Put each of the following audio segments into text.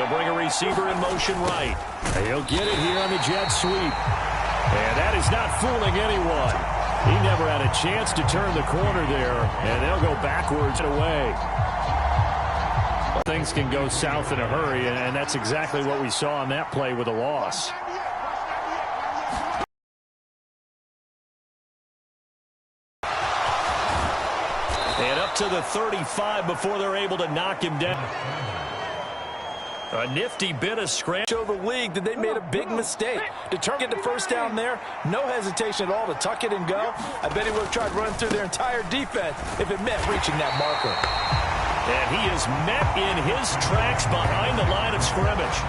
They'll bring a receiver in motion right. He'll get it here on the jet sweep. And that is not fooling anyone. He never had a chance to turn the corner there, and they'll go backwards and away. Things can go south in a hurry, and that's exactly what we saw on that play with a loss. And up to the 35 before they're able to knock him down. A nifty bit of scramble. Show the league that they made a big mistake. To get the first down there, no hesitation at all to tuck it and go. I bet he would have tried running through their entire defense if it meant reaching that marker. And he is met in his tracks behind the line of scrimmage.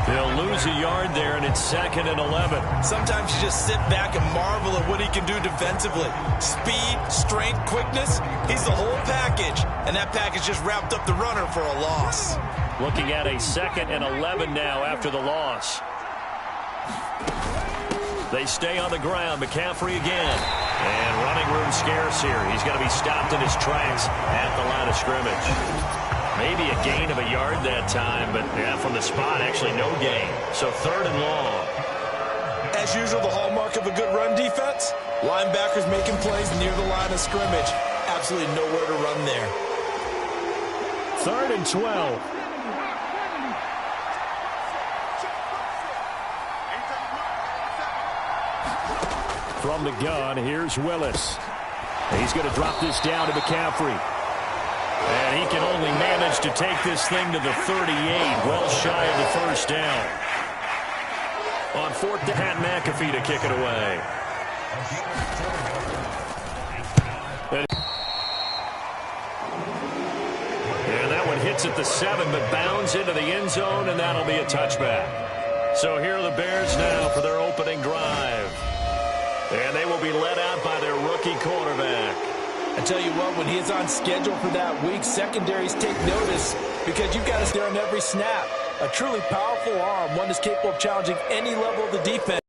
They'll lose a yard there, and it's 2nd and 11. Sometimes you just sit back and marvel at what he can do defensively. Speed, strength, quickness, he's the whole package. And that package just wrapped up the runner for a loss. Looking at a 2nd and 11 now after the loss. They stay on the ground. McCaffrey again. And running room scarce here. He's going to be stopped in his tracks at the line of scrimmage. Maybe a gain of a yard that time, but yeah, from the spot, actually no gain. So 3rd and long. As usual, the hallmark of a good run defense, linebackers making plays near the line of scrimmage. Absolutely nowhere to run there. 3rd and 12. From the gun, here's Willis. He's going to drop this down to McCaffrey. And he can only manage to take this thing to the 38, well shy of the first down. On 4th, Pat McAfee to kick it away. And that one hits at the 7, but bounds into the end zone, and that'll be a touchback. So here are the Bears now for their opening drive. And they will be led out by their rookie quarterback. I tell you what, when he is on schedule for that week, secondaries take notice because you've got to stay on every snap. A truly powerful arm, one that's capable of challenging any level of the defense.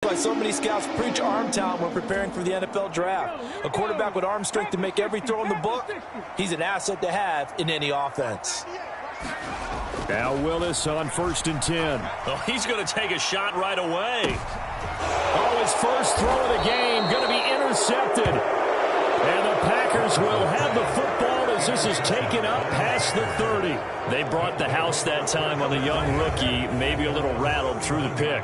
Why so many scouts preach arm talent when preparing for the NFL draft. A quarterback with arm strength to make every throw in the book, he's an asset to have in any offense. Now Willis on 1st and 10. Oh, he's going to take a shot right away. Oh, his first throw of the game going to be intercepted. And the Packers will have the football as this is taken up past the 30. They brought the house that time on the young rookie, maybe a little rattled through the pick.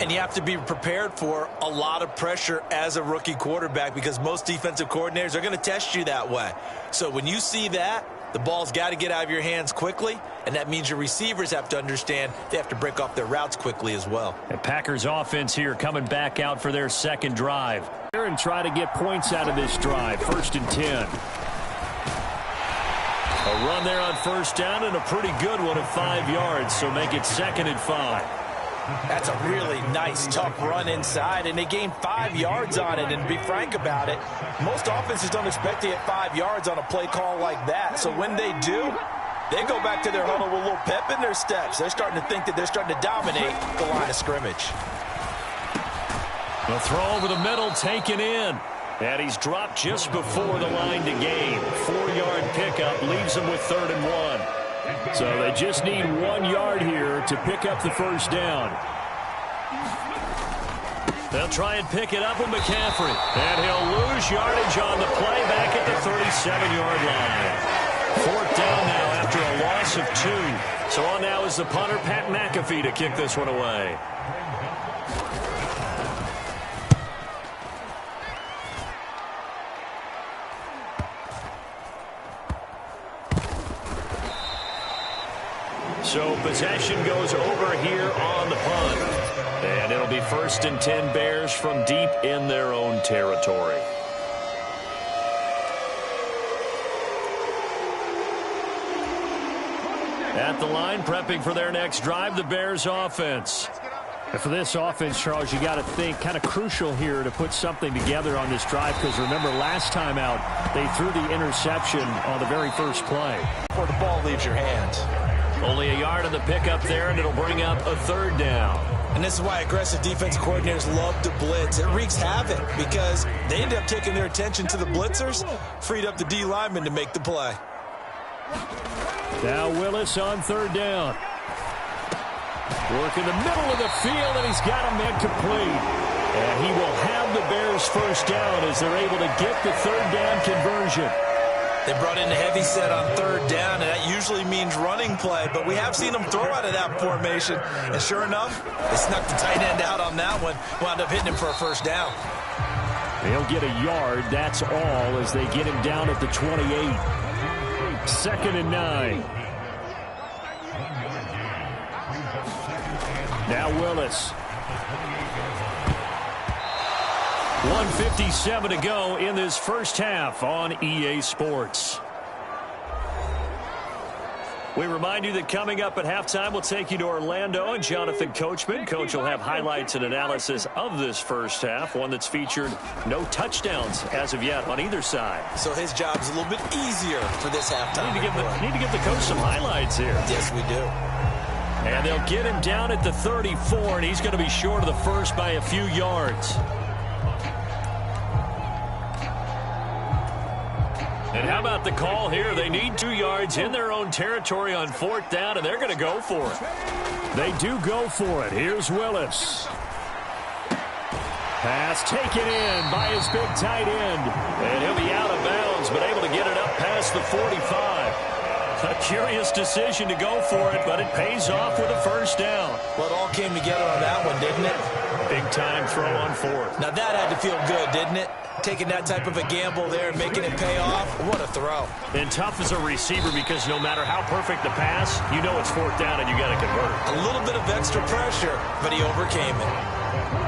And you have to be prepared for a lot of pressure as a rookie quarterback because most defensive coordinators are going to test you that way. So when you see that, the ball's got to get out of your hands quickly, and that means your receivers have to understand they have to break off their routes quickly as well. The Packers offense here coming back out for their 2nd drive. And try to get points out of this drive. 1st and 10. A run there on 1st down and a pretty good one of 5 yards, so make it 2nd and 5. That's a really nice, tough run inside, and they gained 5 yards on it. And to be frank about it, most offenses don't expect to get 5 yards on a play call like that. So when they do, they go back to their huddle with a little pep in their steps. They're starting to think that they're starting to dominate the line of scrimmage. The throw over the middle taken in. And he's dropped just before the line to gain. 4-yard pickup leaves him with 3rd and 1. So they just need 1 yard here to pick up the first down. They'll try and pick it up with McCaffrey. And he'll lose yardage on the play back at the 37-yard line. 4th down now after a loss of 2. So on now is the punter, Pat McAfee, to kick this one away. So possession goes over here on the punt. And it'll be 1st and 10 Bears from deep in their own territory. At the line, prepping for their next drive, the Bears offense. And for this offense, Charles, you got to think kind of crucial here to put something together on this drive because remember last time out, they threw the interception on the very first play. Before the ball leaves your hands. Only a yard on the pickup there, and it'll bring up a 3rd down. And this is why aggressive defense coordinators love to blitz. It wreaks havoc because they end up taking their attention to the blitzers, freed up the D lineman to make the play. Now Willis on third down. Work in the middle of the field, and he's got him incomplete. And he will have the Bears first down as they're able to get the third down conversion. They brought in a heavy set on third down, and that usually means running play, but we have seen them throw out of that formation. And sure enough, they snuck the tight end out on that one, wound up hitting him for a first down. They'll get a yard, that's all, as they get him down at the 28. 2nd and 9. Now Willis. 1:57 to go in this first half on EA Sports. We remind you that coming up at halftime, we'll take you to Orlando and Jonathan Coachman. Coach will have highlights and analysis of this first half, one that's featured no touchdowns as of yet on either side. So his job's a little bit easier for this halftime. Need to give the coach some highlights here. Yes, we do. And they'll get him down at the 34, and he's going to be short of the first by a few yards. And how about the call here? They need 2 yards in their own territory on 4th down, and they're going to go for it. They do go for it. Here's Willis. Pass taken in by his big tight end. And he'll be out of bounds, but able to get it up past the 45. A curious decision to go for it, but it pays off with a first down. Well, it all came together on that one, didn't it? Big time throw on 4th. Now that had to feel good, didn't it? Taking that type of a gamble there and making it pay off. What a throw. And tough as a receiver because no matter how perfect the pass, you know it's 4th down and you got to convert. A little bit of extra pressure, but he overcame it.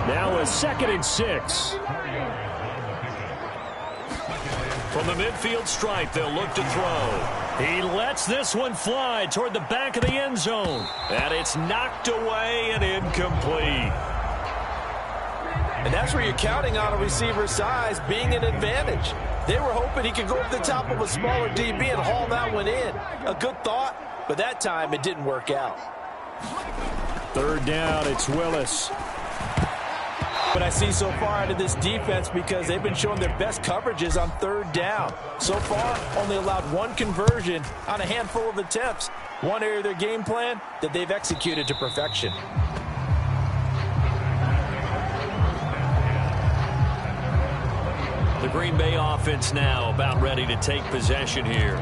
Now a 2nd and 6. From the midfield stripe, they'll look to throw. He lets this one fly toward the back of the end zone. And it's knocked away and incomplete. And that's where you're counting on a receiver's size being an advantage. They were hoping he could go over the top of a smaller DB and haul that one in. A good thought, but that time it didn't work out. 3rd down, it's Willis. What I see so far out of this defense, because they've been showing their best coverages on 3rd down. So far, only allowed 1 conversion on a handful of attempts. One area of their game plan that they've executed to perfection. The Green Bay offense now about ready to take possession here.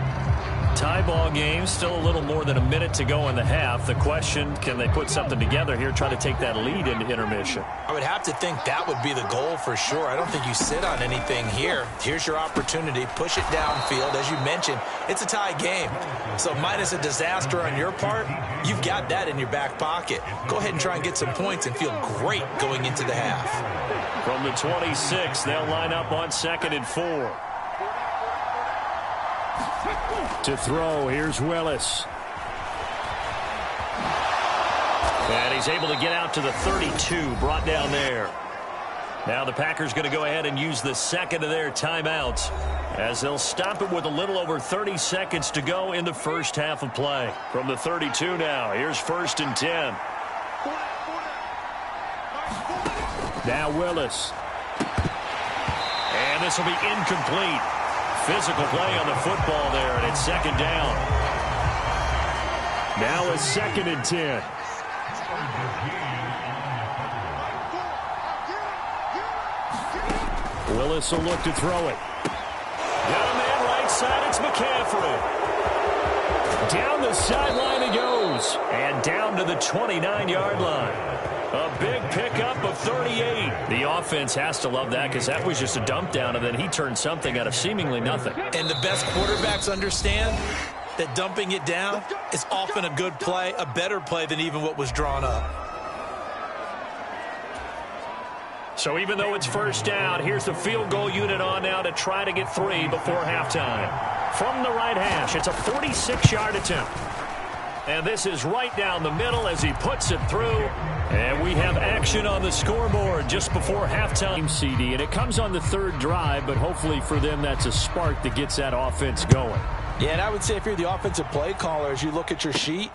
Tie ball game, still a little more than a minute to go in the half. The question, can they put something together here, try to take that lead into intermission? I would have to think that would be the goal for sure. I don't think you sit on anything here. Here's your opportunity. Push it downfield. As you mentioned, it's a tie game. So minus a disaster on your part, you've got that in your back pocket. Go ahead and try and get some points and feel great going into the half. From the 26, they'll line up on 2nd and 4. To throw, here's Willis. And he's able to get out to the 32, brought down there. Now the Packers going to go ahead and use the 2nd of their timeouts as they'll stop it with a little over 30 seconds to go in the first half of play. From the 32 now, here's 1st and 10. Now Willis. And this will be incomplete. Physical play on the football there, and it's 2nd down. Now a 2nd and 10. Willis will look to throw it. Got a man right side, it's McCaffrey. Down the sideline he goes, and down to the 29-yard line. A big pickup of 38. The offense has to love that because that was just a dump down, and then he turned something out of seemingly nothing. And the best quarterbacks understand that dumping it down is often a good play, a better play than even what was drawn up. So even though it's 1st down, here's the field goal unit on now to try to get 3 before halftime. From the right hash, it's a 46-yard attempt. And this is right down the middle as he puts it through. And we have action on the scoreboard just before halftime, CD. And it comes on the 3rd drive, but hopefully for them that's a spark that gets that offense going. Yeah, and I would say if you're the offensive play caller, as you look at your sheet,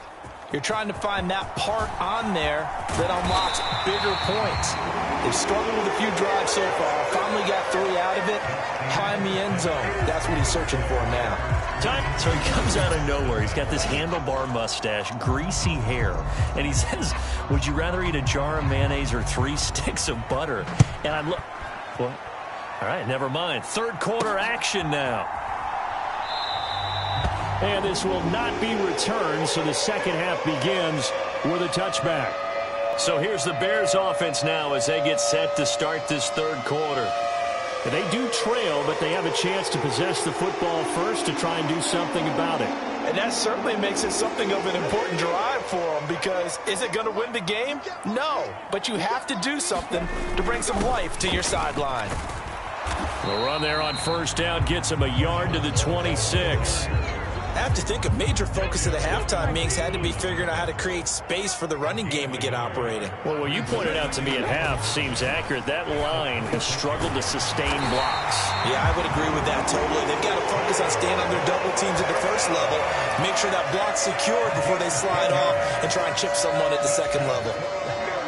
You're trying to find that part on there that unlocks bigger points. They've struggled with a few drives so far. Finally got 3 out of it. High in the end zone. That's what he's searching for now. So he comes out of nowhere. He's got this handlebar mustache, greasy hair, and he says, "Would you rather eat a jar of mayonnaise or 3 sticks of butter?" And I'm what? All right, never mind. Third quarter action now. And this will not be returned, so the second half begins with a touchback. So here's the Bears offense now as they get set to start this third quarter. And they do trail, but they have a chance to possess the football first to try and do something about it. And that certainly makes it something of an important drive for them, because is it going to win the game? No, but you have to do something to bring some life to your sideline. The run there on first down gets him a yard to the 26. I have to think a major focus of the halftime meetings had to be figuring out how to create space for the running game to get operating. Well, what you pointed out to me at half seems accurate. That line has struggled to sustain blocks. Yeah, I would agree with that totally. They've got to focus on staying on their double teams at the first level, make sure that block's secured before they slide off and try and chip someone at the second level.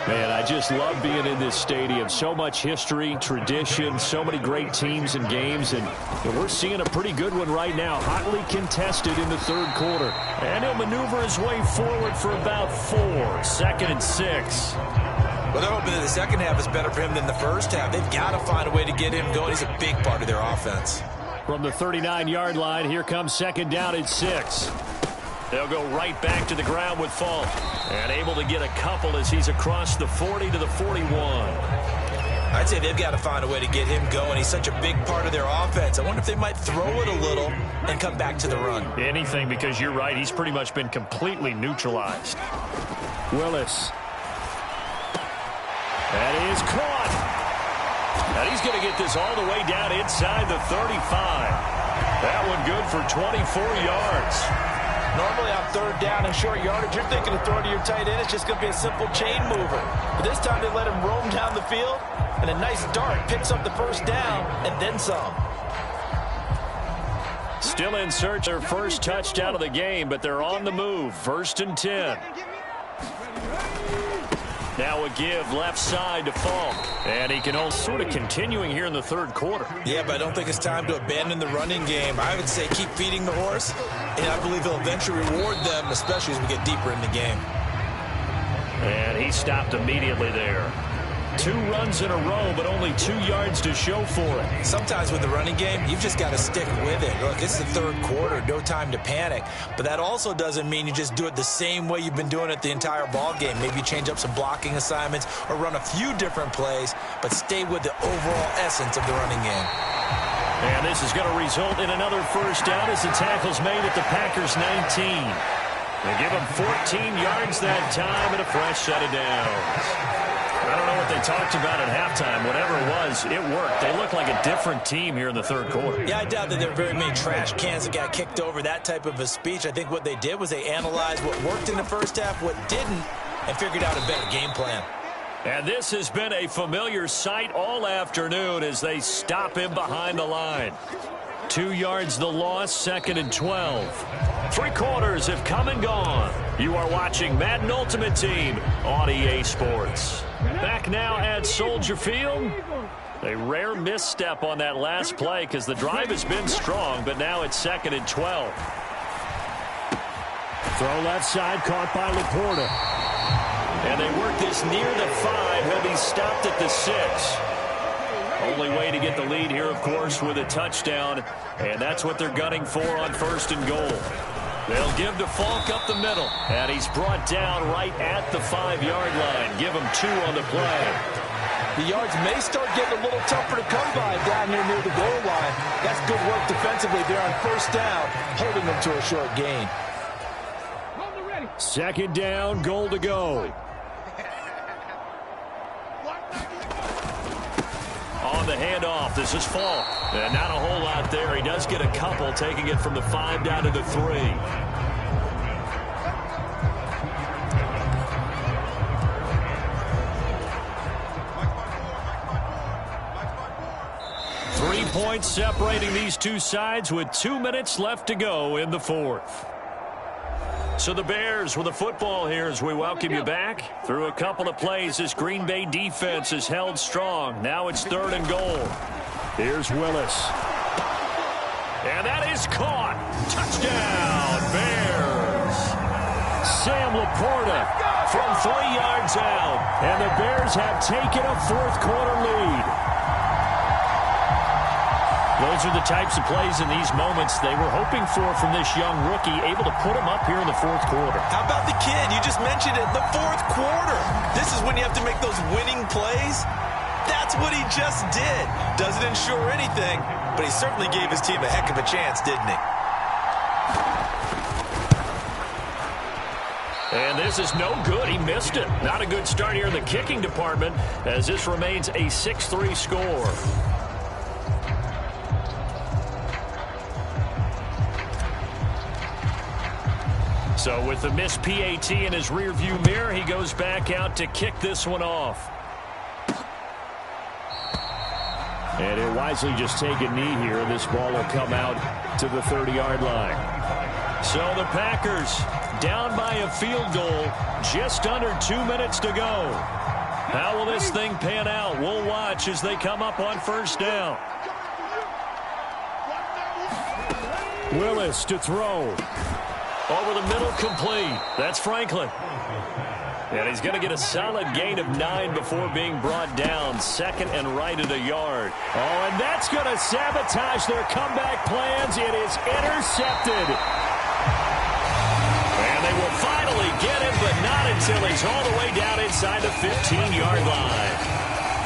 Man, I just love being in this stadium. So much history, tradition, so many great teams and games, and we're seeing a pretty good one right now, hotly contested in the third quarter. And he'll maneuver his way forward for about 4, 2nd and 6. Well, they're hoping that the second half is better for him than the first half. They've got to find a way to get him going. He's a big part of their offense. From the 39-yard line, here comes second down at 6. They'll go right back to the ground with Falk. And able to get a couple as he's across the 40 to the 41. I'd say they've got to find a way to get him going. He's such a big part of their offense. I wonder if they might throw it a little and come back to the run. Anything, because you're right. He's pretty much been completely neutralized. Willis. That is caught. And he's going to get this all the way down inside the 35. That one good for 24 yards. Normally on third down and short yardage, you're thinking of throwing to your tight end. It's just going to be a simple chain mover. But this time they let him roam down the field, and a nice dart picks up the first down and then some. Still in search of their first touchdown of the game, but they're on the move. 1st and 10. Now a give left side to Falk. And he can all sort of continuing here in the third quarter. Yeah, but I don't think it's time to abandon the running game. I would say keep feeding the horse, and I believe he'll eventually reward them, especially as we get deeper in the game. And he stopped immediately there. 2 runs in a row, but only 2 yards to show for it. Sometimes with the running game, you've just got to stick with it. Look, it's the third quarter, no time to panic. But that also doesn't mean you just do it the same way you've been doing it the entire ball game. Maybe change up some blocking assignments or run a few different plays, but stay with the overall essence of the running game. And this is going to result in another first down as the tackle's made at the Packers' 19. They give them 14 yards that time and a fresh set of downs. I don't know what they talked about at halftime. Whatever it was, it worked. They look like a different team here in the third quarter. Yeah, I doubt that there were very many trash cans that got kicked over, that type of a speech. I think what they did was they analyzed what worked in the first half, what didn't, and figured out a better game plan. And this has been a familiar sight all afternoon as they stop him behind the line. 2 yards the loss, 2nd and 12. 3 quarters have come and gone. You are watching Madden Ultimate Team on EA Sports. Back now at Soldier Field. A rare misstep on that last play because the drive has been strong, but now it's 2nd and 12. Throw left side, caught by Laporta. And they work this near the 5. He'll be stopped at the 6. Only way to get the lead here, of course, with a touchdown. And that's what they're gunning for on 1st and goal. They'll give to Falk up the middle. And he's brought down right at the 5-yard line. Give him 2 on the play. The yards may start getting a little tougher to come by down here near the goal line. That's good work defensively there on 1st down, holding them to a short gain. 2nd down, goal to go. On the handoff, this is Falk. And not a whole lot there. He does get a couple, taking it from the 5 down to the 3. Three points separating these two sides with 2 minutes left to go in the fourth. So the Bears with the football here as we welcome you back. Through a couple of plays, this Green Bay defense is held strong. Now it's 3rd and goal. Here's Willis. And that is caught. Touchdown, Bears. Sam Laporta from 3 yards out. And the Bears have taken a 4th quarter lead. Those are the types of plays in these moments they were hoping for from this young rookie, able to put him up here in the 4th quarter. How about the kid? You just mentioned it, the 4th quarter. This is when you have to make those winning plays. That's what he just did. Doesn't ensure anything, but he certainly gave his team a heck of a chance, didn't he? And this is no good. He missed it. Not a good start here in the kicking department as this remains a 6-3 score. So with the missed PAT in his rearview mirror, he goes back out to kick this one off. And he'll wisely just take a knee here. This ball will come out to the 30-yard line. So the Packers down by a field goal, just under 2 minutes to go. How will this thing pan out? We'll watch as they come up on 1st down. Willis to throw. Over the middle, complete. That's Franklin. And he's going to get a solid gain of 9 before being brought down. 2nd and right at a yard. Oh, and that's going to sabotage their comeback plans. It is intercepted. And they will finally get him, but not until he's all the way down inside the 15-yard line.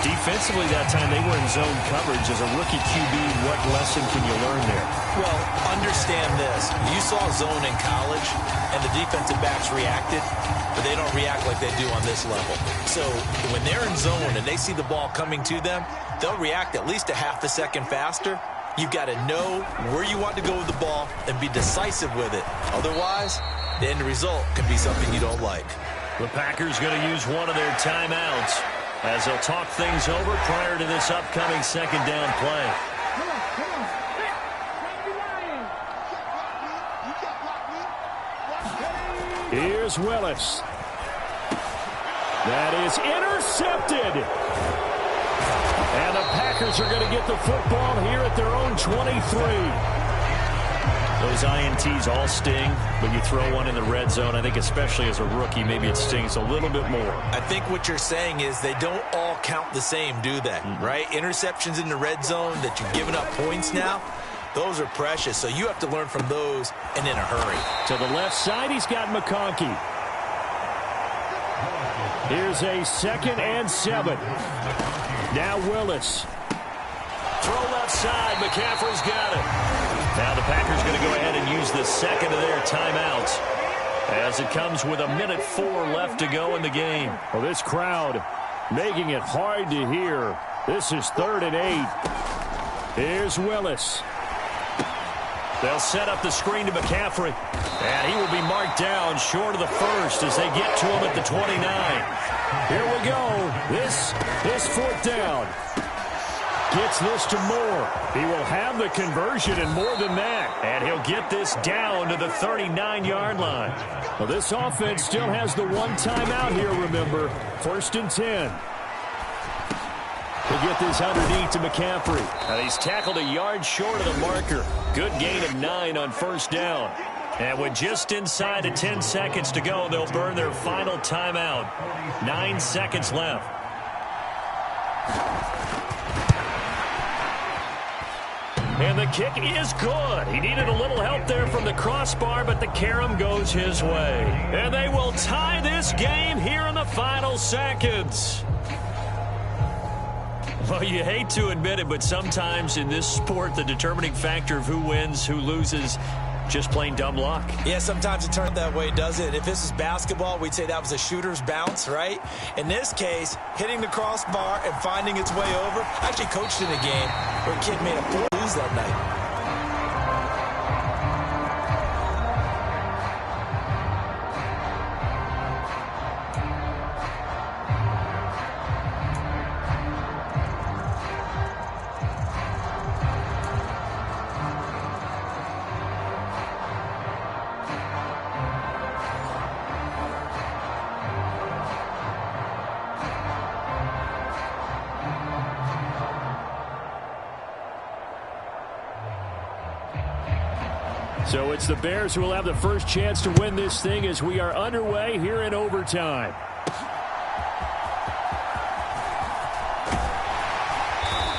Defensively that time, they were in zone coverage. As a rookie QB, what lesson can you learn there? Well, understand this. You saw zone in college, and the defensive backs reacted, but they don't react like they do on this level. So when they're in zone and they see the ball coming to them, they'll react at least a half a second faster. You've got to know where you want to go with the ball and be decisive with it. Otherwise, the end result can be something you don't like. The Packers going to use one of their timeouts as they'll talk things over prior to this upcoming 2nd down play. Here's Willis. That is intercepted. And the Packers are going to get the football here at their own 23. Those INTs all sting, but you throw one in the red zone. I think especially as a rookie, maybe it stings a little bit more. I think what you're saying is they don't all count the same, do they? Right? Interceptions in the red zone that you've given up points now, those are precious. So you have to learn from those and in a hurry. To the left side, he's got McConkey. Here's a 2nd and 7. Now Willis. Throw left side. McCaffrey's got it. Now the Packers going to go ahead and use the 2nd of their timeouts as it comes with 1:04 left to go in the game. Well, this crowd making it hard to hear. This is 3rd and 8. Here's Willis. They'll set up the screen to McCaffrey. And he will be marked down short of the 1st as they get to him at the 29. Here we go. This is 4th down. Gets this to Moore. He will have the conversion and more than that. And he'll get this down to the 39-yard line. Well, this offense still has the one timeout here, remember. 1st and 10. He'll get this underneath to McCaffrey. And he's tackled a yard short of the marker. Good gain of 9 on 1st down. And with just inside of 10 seconds to go, they'll burn their final timeout. 9 seconds left. And the kick is good. He needed a little help there from the crossbar, but the carom goes his way. And they will tie this game here in the final seconds. Well, you hate to admit it, but sometimes in this sport, the determining factor of who wins, who loses, just plain dumb luck. Yeah, sometimes it turns that way, does it? If this is basketball, we'd say that was a shooter's bounce, right? In this case, hitting the crossbar and finding its way over. I actually coached in a game where a kid made a 4 lose that night. So it's the Bears who will have the first chance to win this thing as we are underway here in overtime.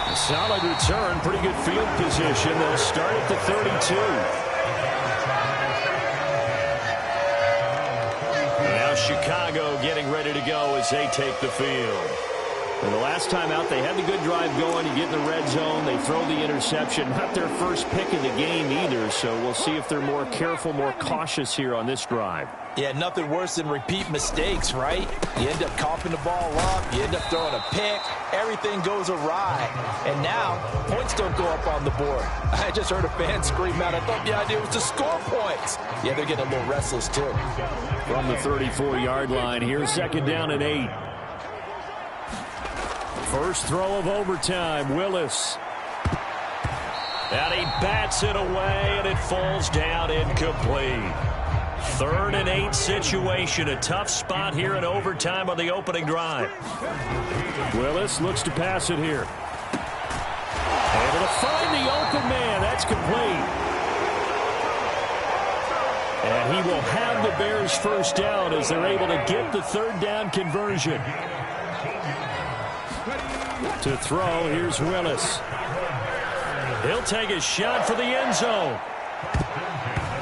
A solid return, pretty good field position. They'll start at the 32. Now Chicago getting ready to go as they take the field. And the last time out, they had the good drive going. You get in the red zone, they throw the interception. Not their first pick of the game either, so we'll see if they're more careful, more cautious here on this drive. Yeah, nothing worse than repeat mistakes, right? You end up coughing the ball up, you end up throwing a pick, everything goes awry. And now, points don't go up on the board. I just heard a fan scream out, I thought the idea was to score points. Yeah, they're getting a little restless too. From the 34-yard line, here's second down and 8. First throw of overtime, Willis. And he bats it away, and it falls down incomplete. 3rd and 8 situation, a tough spot here in overtime on the opening drive. Willis looks to pass it here. Able to find the open man, that's complete. And he will have the Bears first down as they're able to get the 3rd down conversion. To throw, here's Willis. He'll take a shot for the end zone.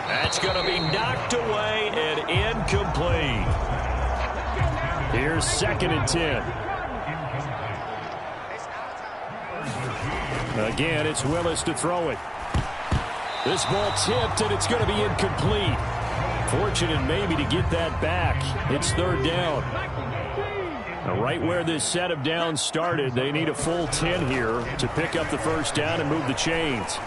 That's going to be knocked away and incomplete. Here's 2nd and 10. Again, it's Willis to throw it. This ball tipped, and it's going to be incomplete. Fortunate maybe to get that back. It's 3rd down. Right where this set of downs started, they need a full 10 here to pick up the first down and move the chains.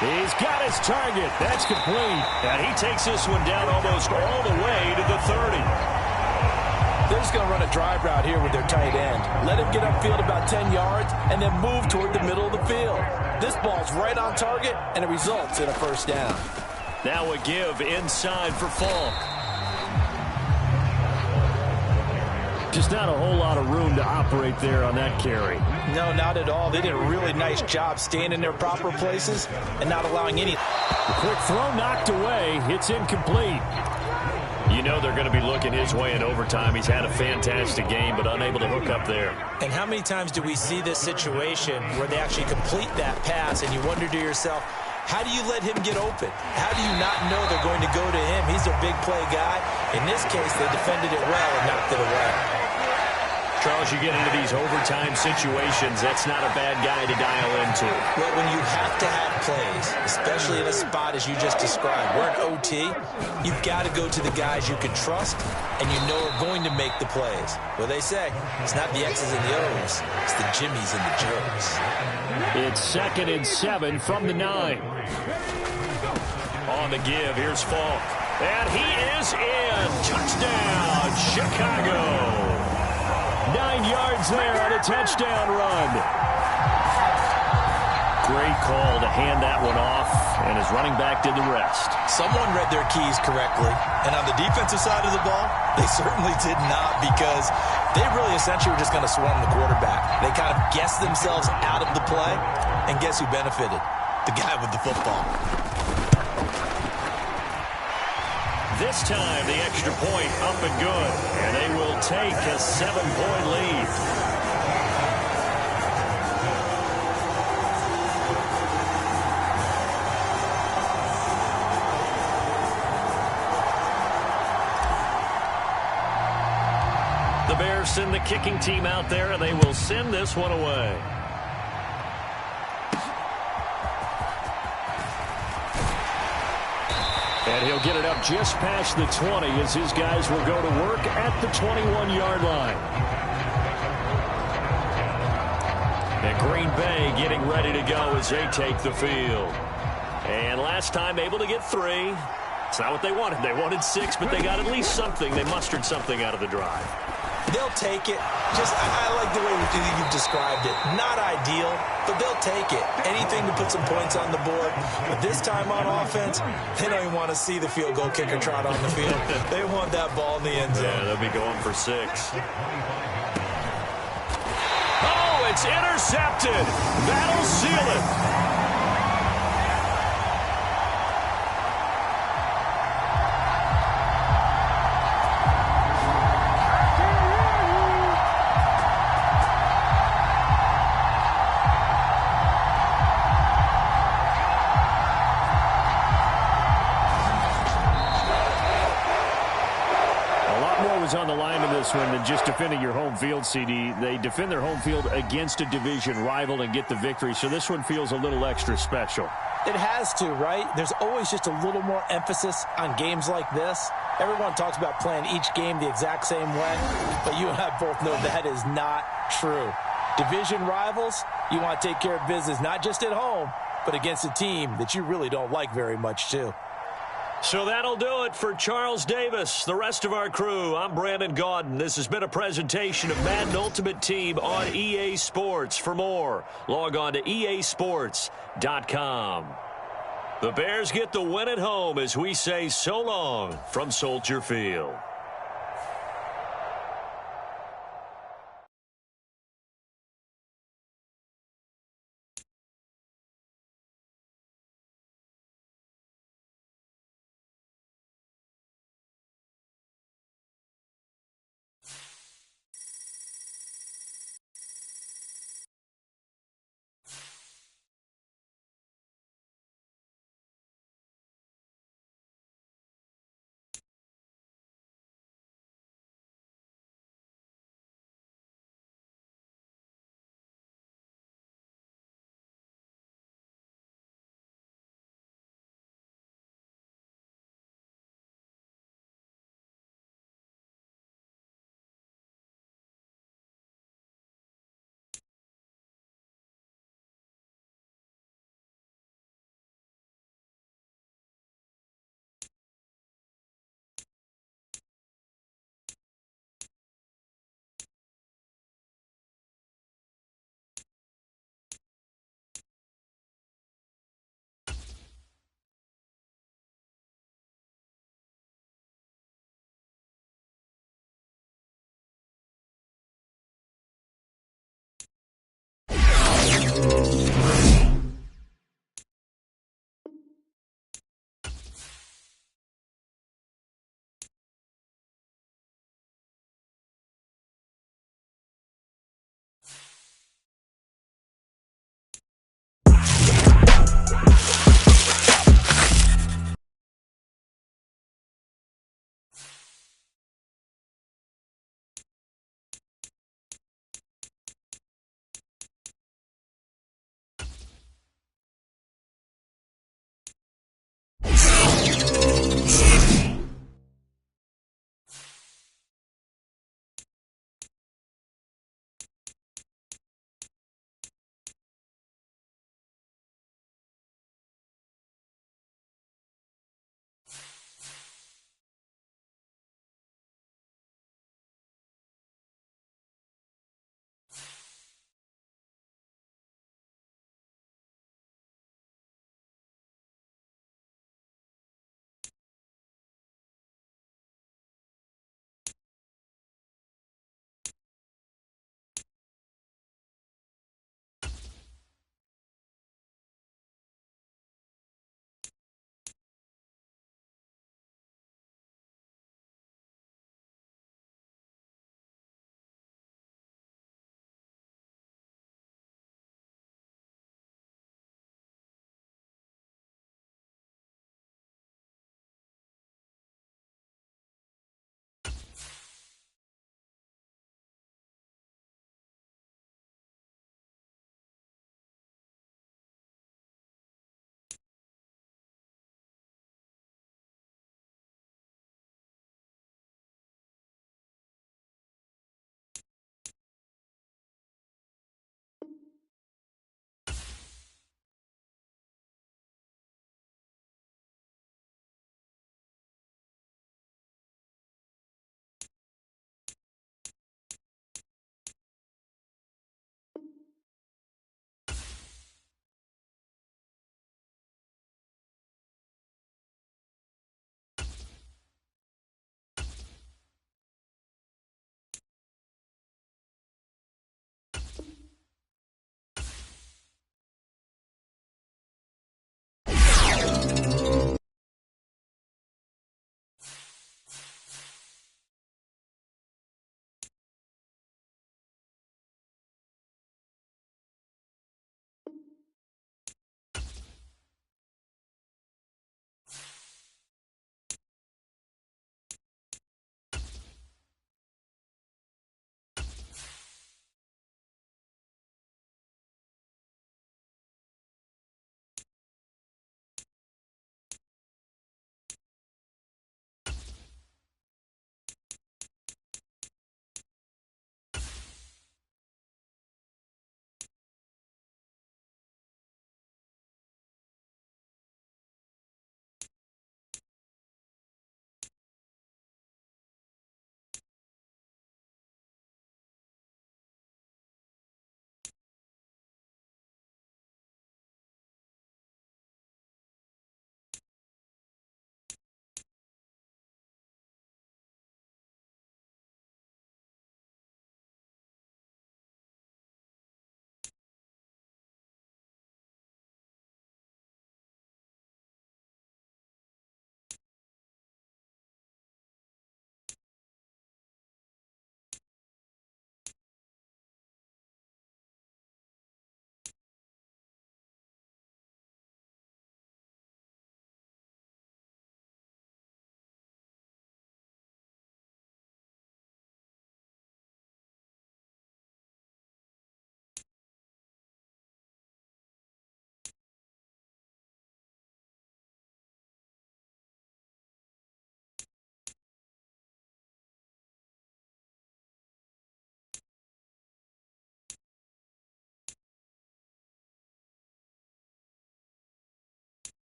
He's got his target. That's complete. And he takes this one down almost all the way to the 30. They're just going to run a drive route here with their tight end. Let him get upfield about 10 yards and then move toward the middle of the field. This ball's right on target, and it results in a first down. Now a give inside for Falk. Just not a whole lot of room to operate there on that carry. No, not at all. They did a really nice job staying in their proper places and not allowing any. The quick throw knocked away. It's incomplete. You know they're going to be looking his way in overtime. He's had a fantastic game, but unable to hook up there. And how many times do we see this situation where they actually complete that pass and you wonder to yourself, how do you let him get open? How do you not know they're going to go to him? He's a big play guy. In this case, they defended it well and knocked it away. Charles, you get into these overtime situations, that's not a bad guy to dial into. Well, when you have to have plays, especially in a spot as you just described, we're in OT, you've got to go to the guys you can trust and you know are going to make the plays. Well, they say, it's not the X's and the O's, it's the Jimmies and the Joes. It's 2nd and 7 from the 9. On the give, here's Falk. And he is in. Touchdown, Chicago. 9 yards there on a touchdown run. Great call to hand that one off, and his running back did the rest. Someone read their keys correctly, and on the defensive side of the ball, they certainly did not, because they really essentially were just going to swarm the quarterback. They kind of guessed themselves out of the play, and guess who benefited? The guy with the football. This time, the extra point up and good, and they will take a 7-point lead. The Bears send the kicking team out there, and they will send this one away. And he'll get it up just past the 20 as his guys will go to work at the 21-yard line. And Green Bay getting ready to go as they take the field. And last time able to get 3. It's not what they wanted. They wanted 6, but they got at least something. They mustered something out of the drive. They'll take it. I like the way you've described it. Not ideal, but they'll take it. Anything to put some points on the board. But this time on offense, they don't even want to see the field goal kicker trot on the field. They want that ball in the end zone. Yeah, they'll be going for 6. Oh, it's intercepted. That'll seal it. this one than just defending your home field, CD. They defend their home field against a division rival and get the victory, so this one feels a little extra special. It has to, right? There's always just a little more emphasis on games like this. Everyone talks about playing each game the exact same way, but you and I both know that is not true. Division rivals, you want to take care of business not just at home, but against a team that you really don't like very much, too. So that'll do it for Charles Davis, the rest of our crew. I'm Brandon Gaudin. This has been a presentation of Madden Ultimate Team on EA Sports. For more, log on to easports.com. The Bears get the win at home as we say so long from Soldier Field.